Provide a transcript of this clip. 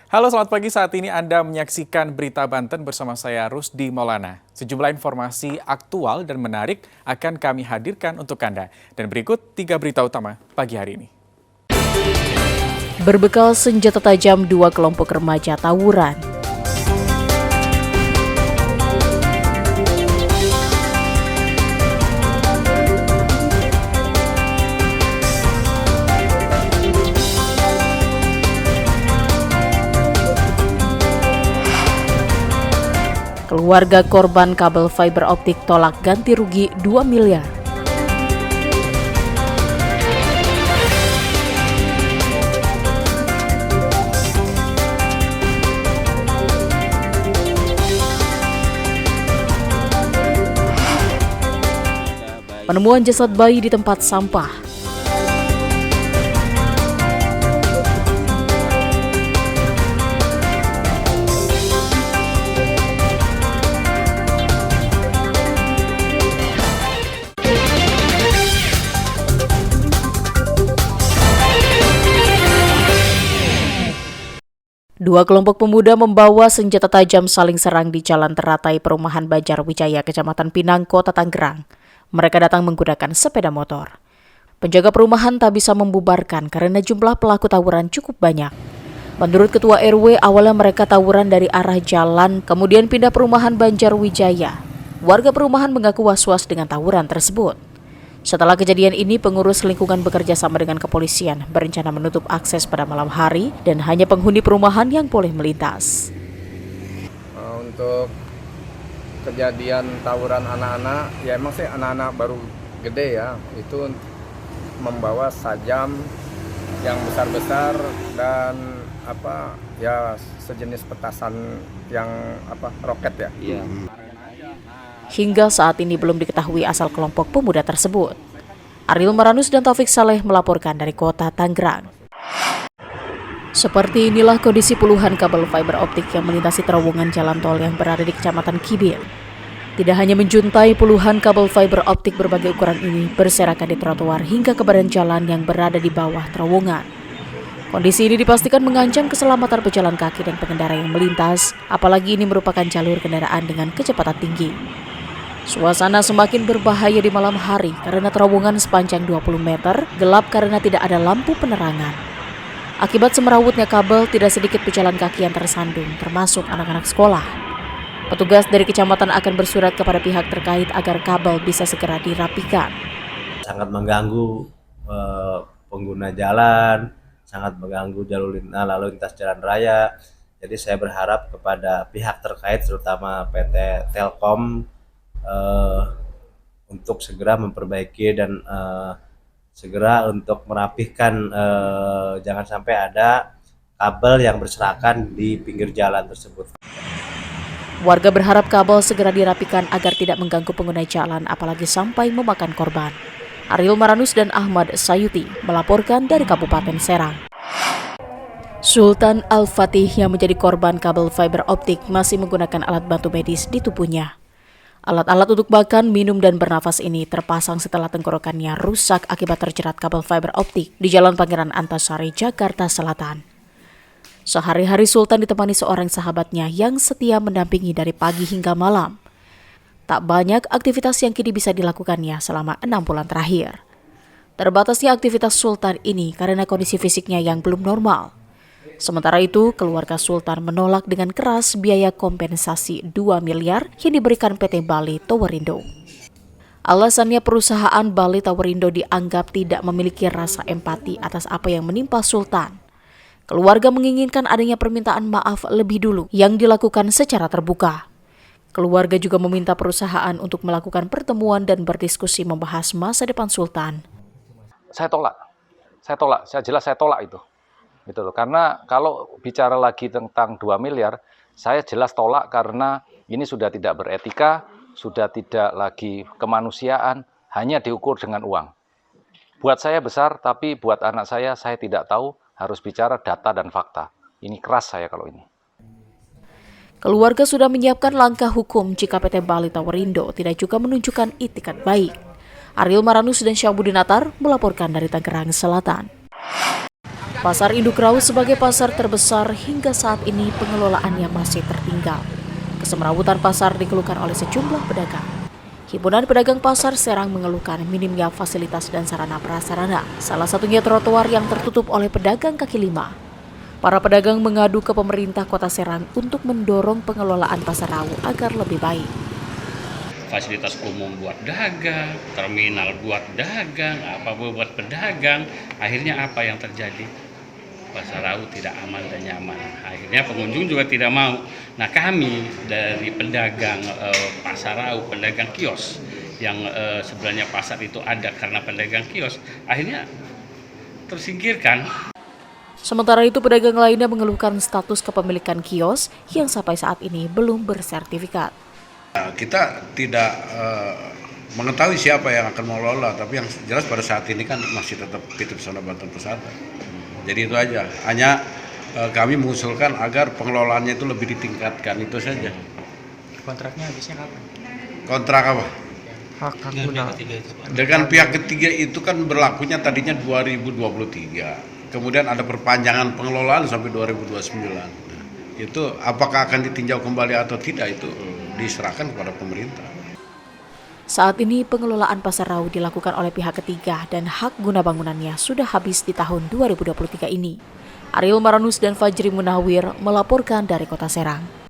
Halo, selamat pagi. Saat ini Anda menyaksikan Berita Banten bersama saya Rusdi Maulana. Sejumlah informasi aktual dan menarik akan kami hadirkan untuk Anda. Dan berikut 3 berita utama pagi hari ini. Berbekal senjata tajam, 2 kelompok remaja tawuran. Keluarga korban kabel fiber optik tolak ganti rugi 2 miliar. Penemuan jasad bayi di tempat sampah. Dua kelompok pemuda membawa senjata tajam saling serang di Jalan Teratai Perumahan Banjarwijaya, Kecamatan Pinang, Kota Tangerang. Mereka datang menggunakan sepeda motor. Penjaga perumahan tak bisa membubarkan karena jumlah pelaku tawuran cukup banyak. Menurut Ketua RW, awalnya mereka tawuran dari arah jalan, kemudian pindah perumahan Banjarwijaya. Warga perumahan mengaku was-was dengan tawuran tersebut. Setelah kejadian ini, pengurus lingkungan bekerja sama dengan kepolisian berencana menutup akses pada malam hari dan hanya penghuni perumahan yang boleh melintas. Untuk kejadian tawuran anak-anak, ya emang sih anak-anak baru gede ya, itu membawa sajam yang besar-besar dan sejenis petasan yang roket ya. Iya. Hingga saat ini belum diketahui asal kelompok pemuda tersebut. Ariel Maranus dan Taufik Saleh melaporkan dari Kota Tangerang. Seperti inilah kondisi puluhan kabel fiber optik yang melintasi terowongan jalan tol yang berada di Kecamatan Kibir. Tidak hanya menjuntai, puluhan kabel fiber optik berbagai ukuran ini berserakan di trotoar hingga ke badan jalan yang berada di bawah terowongan. Kondisi ini dipastikan mengancam keselamatan pejalan kaki dan pengendara yang melintas, apalagi ini merupakan jalur kendaraan dengan kecepatan tinggi. Suasana semakin berbahaya di malam hari karena terowongan sepanjang 20 meter gelap karena tidak ada lampu penerangan. Akibat semerawutnya kabel, tidak sedikit pejalan kaki yang tersandung, termasuk anak-anak sekolah. Petugas dari kecamatan akan bersurat kepada pihak terkait agar kabel bisa segera dirapikan. Sangat mengganggu pengguna jalan, sangat mengganggu lalu lintas jalan raya. Jadi saya berharap kepada pihak terkait, terutama PT Telkom, untuk segera memperbaiki dan segera untuk merapihkan, jangan sampai ada kabel yang berserakan di pinggir jalan tersebut. Warga berharap kabel segera dirapikan agar tidak mengganggu pengguna jalan, apalagi sampai memakan korban. Ariel Maranus dan Ahmad Sayuti melaporkan dari Kabupaten Serang. Sultan Al-Fatih yang menjadi korban kabel fiber optik masih menggunakan alat bantu medis di tubuhnya. Alat-alat untuk makan, minum, dan bernafas ini terpasang setelah tenggorokannya rusak akibat terjerat kabel fiber optik di Jalan Pangeran Antasari, Jakarta Selatan. Sehari-hari Sultan ditemani seorang sahabatnya yang setia mendampingi dari pagi hingga malam. Tak banyak aktivitas yang kini bisa dilakukannya selama 6 bulan terakhir. Terbatasnya aktivitas Sultan ini karena kondisi fisiknya yang belum normal. Sementara itu, keluarga Sultan menolak dengan keras biaya kompensasi 2 miliar yang diberikan PT Bali Towerindo. Alasannya perusahaan Bali Towerindo dianggap tidak memiliki rasa empati atas apa yang menimpa Sultan. Keluarga menginginkan adanya permintaan maaf lebih dulu yang dilakukan secara terbuka. Keluarga juga meminta perusahaan untuk melakukan pertemuan dan berdiskusi membahas masa depan Sultan. Saya tolak, saya tolak itu. Gitu loh. Karena kalau bicara lagi tentang 2 miliar, saya jelas tolak karena ini sudah tidak beretika, sudah tidak lagi kemanusiaan, hanya diukur dengan uang. Buat saya besar, tapi buat anak saya tidak tahu, harus bicara data dan fakta. Ini keras saya kalau ini. Keluarga sudah menyiapkan langkah hukum jika PT Bali Towerindo tidak juga menunjukkan itikat baik. Ariel Maranus dan Syahbudin Natar melaporkan dari Tangerang Selatan. Pasar Induk Raus sebagai pasar terbesar hingga saat ini pengelolaannya masih tertinggal. Kesemrawutan pasar dikeluhkan oleh sejumlah pedagang. Himpunan Pedagang Pasar Serang mengeluhkan minimnya fasilitas dan sarana prasarana, salah satunya trotoar yang tertutup oleh pedagang kaki lima. Para pedagang mengadu ke pemerintah Kota Serang untuk mendorong pengelolaan pasar Rawu agar lebih baik. Fasilitas umum buat dagang, terminal buat dagang, apa buat pedagang, akhirnya apa yang terjadi? Pasar Rawu tidak aman dan nyaman. Akhirnya pengunjung juga tidak mau. Nah, kami dari pedagang Pasar Rawu, pedagang kios yang sebenarnya pasar itu ada karena pedagang kios, akhirnya tersingkirkan. Sementara itu pedagang lainnya mengeluhkan status kepemilikan kios yang sampai saat ini belum bersertifikat. Kita tidak mengetahui siapa yang akan mengelola, tapi yang jelas pada saat ini kan masih tetap PT Pesona Banten Persada. Jadi itu aja, hanya kami mengusulkan agar pengelolaannya itu lebih ditingkatkan, itu saja. Kontraknya habisnya kapan? Kontrak apa? Hak guna. Dengan pihak ketiga itu kan berlakunya tadinya 2023, kemudian ada perpanjangan pengelolaan sampai 2029. Nah, itu apakah akan ditinjau kembali atau tidak itu diserahkan kepada pemerintah. Saat ini pengelolaan Pasar Rawu dilakukan oleh pihak ketiga dan hak guna bangunannya sudah habis di tahun 2023 ini. Ariel Maranus dan Fajri Munawir melaporkan dari Kota Serang.